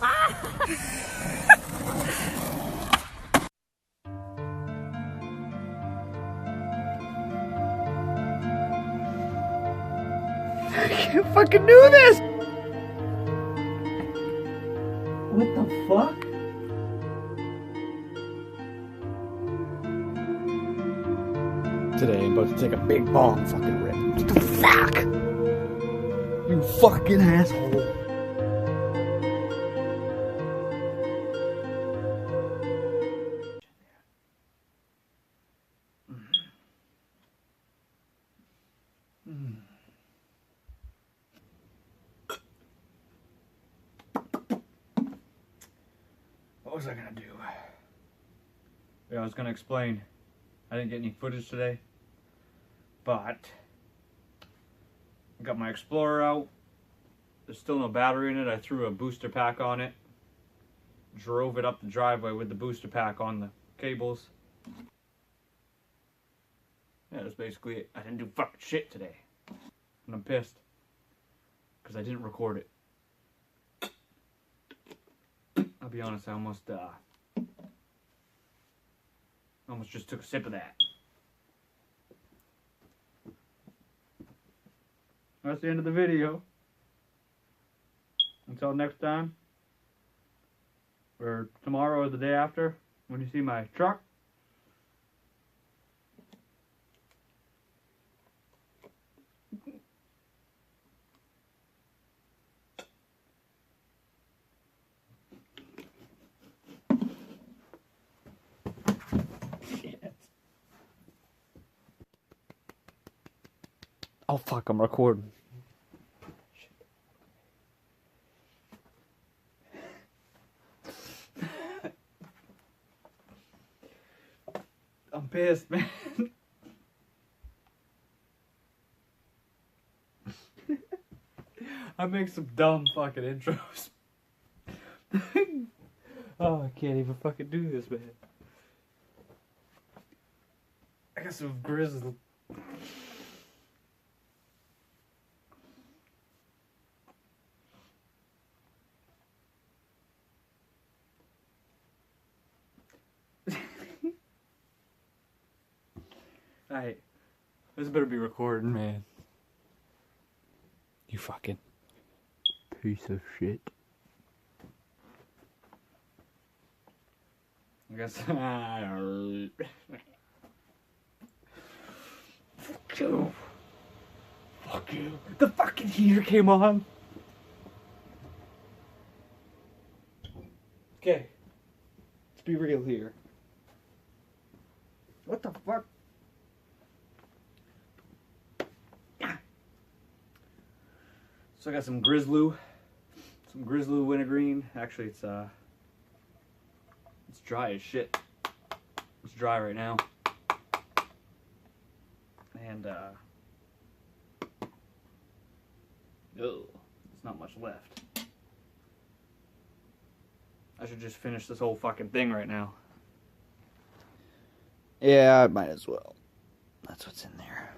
I can't fucking do this! What the fuck? Today I'm about to take a big bong fucking rip. What the fuck? You fucking asshole. What was I gonna do? Yeah, I was gonna explain. I didn't get any footage today, but I got my Explorer out. There's still no battery in it. I threw a booster pack on it. Drove it up the driveway with the booster pack on the cables. Yeah, that's basically it. I didn't do fucking shit today. And I'm pissed. Because I didn't record it. I'll be honest, I almost just took a sip of that. That's the end of the video. Until next time, or tomorrow or the day after, when you see my truck. Shit. Oh fuck, I'm recording. I'm pissed, man. I make some dumb fucking intros. Oh, I can't even fucking do this, man. I got some grizzly. Alright, this better be recording, man. You fucking piece of shit. I guess. Fuck you. Fuck you. The fucking heater came on. Okay. Let's be real here. What the fuck? So I got some Grizzloo wintergreen. Actually, it's dry as shit. It's dry right now, and there's not much left. I should just finish this whole fucking thing right now. Yeah, I might as well. That's what's in there.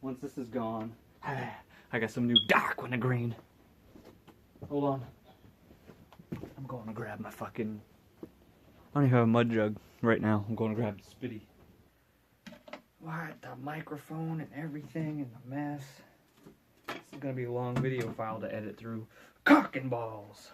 Once this is gone. I got some new dark wintergreen. Hold on. I'm going to grab my fucking... I don't even have a mud jug right now. I'm going to grab the spitty. What? The microphone and everything and the mess. This is going to be a long video file to edit through. Cock and balls.